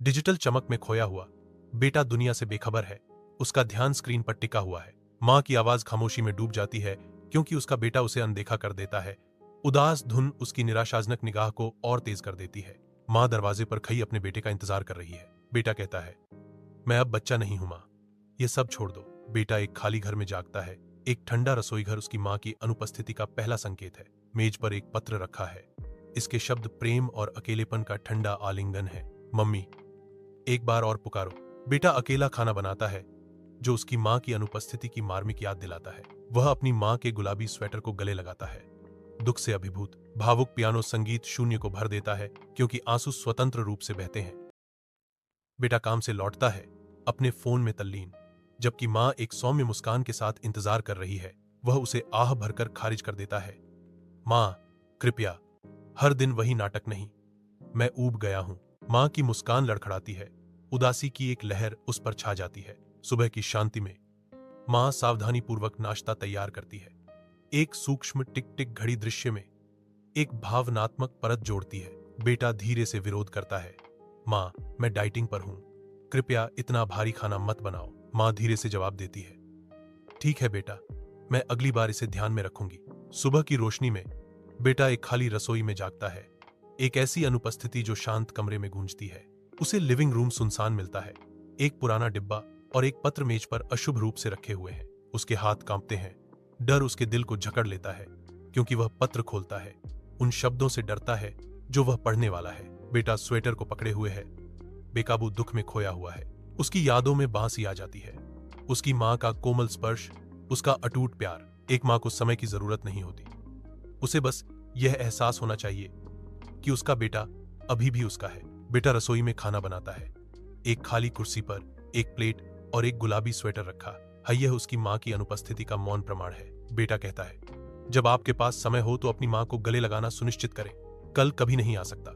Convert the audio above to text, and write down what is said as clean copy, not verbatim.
Digital चमक में खोया हुआ बेटा दुनिया से बेखबर है। उसका ध्यान स्क्रीन पर टिका हुआ है। मां की आवाज खामोशी में डूब जाती है क्योंकि उसका बेटा उसे अनदेखा कर देता है। उदास धुन उसकी निराशाजनक निगाह को और तेज कर देती है। मां दरवाजे पर खड़ी अपने बेटे का इंतजार कर रही है। बेटा कहता है, मैं अब बच्चा नहीं हूं मां, ये सब छोड़ दो। बेटा एक खाली घर में जागता है। एक ठंडा रसोई घर उसकी मां की अनुपस्थिति का पहला संकेत है। मेज पर एक पत्र रखा है। इसके शब्द प्रेम और अकेलेपन का ठंडा आलिंगन है। मम्मी, एक बार और पुकारो। बेटा अकेला खाना बनाता है, जो उसकी मां की अनुपस्थिति की मार्मिक याद दिलाता है। वह अपनी मां के गुलाबी स्वेटर को गले लगाता है। दुख से अभिभूत भावुक पियानो संगीत शून्य को भर देता है क्योंकि आंसू स्वतंत्र रूप से बहते हैं। बेटा काम से लौटता है, अपने फोन में तल्लीन, जबकि मां एक सौम्य मुस्कान के साथ इंतजार कर रही है। वह उसे आह भरकर खारिज कर देता है। मां, कृपया, हर दिन वही नाटक नहीं, मैं ऊब गया हूं। मां की मुस्कान लड़खड़ाती है। उदासी की एक लहर उस पर छा जाती है। सुबह की शांति में मां सावधानीपूर्वक नाश्ता तैयार करती है। एक सूक्ष्म टिक टिक घड़ी दृश्य में एक भावनात्मक परत जोड़ती है। बेटा धीरे से विरोध करता है, मां, मैं डाइटिंग पर हूं, कृपया इतना भारी खाना मत बनाओ। मां धीरे से जवाब देती है, ठीक है बेटा, मैं अगली बार इसे ध्यान में रखूंगी। सुबह की रोशनी में बेटा एक खाली रसोई में जागता है। एक ऐसी अनुपस्थिति जो शांत कमरे में गूंजती है। उसे लिविंग रूम सुनसान मिलता है। एक पुराना डिब्बा और एक पत्र मेज पर अशुभ रूप से रखे हुए हैं। उसके हाथ कांपते हैं। डर उसके दिल को जकड़ लेता है क्योंकि वह पत्र खोलता है। उन शब्दों से डरता है जो वह पढ़ने वाला है। बेटा स्वेटर को पकड़े हुए है, बेकाबू दुख में खोया हुआ है। उसकी यादों में बांसी आ जाती है। उसकी मां का कोमल स्पर्श, उसका अटूट प्यार। एक मां को समय की जरूरत नहीं होती, उसे बस यह एहसास होना चाहिए कि उसका बेटा अभी भी उसका है। बेटा रसोई में खाना बनाता है। एक खाली कुर्सी पर एक प्लेट और एक गुलाबी स्वेटर रखा है। यह उसकी मां की अनुपस्थिति का मौन प्रमाण है। बेटा कहता है, जब आपके पास समय हो तो अपनी मां को गले लगाना सुनिश्चित करें, कल कभी नहीं आ सकता।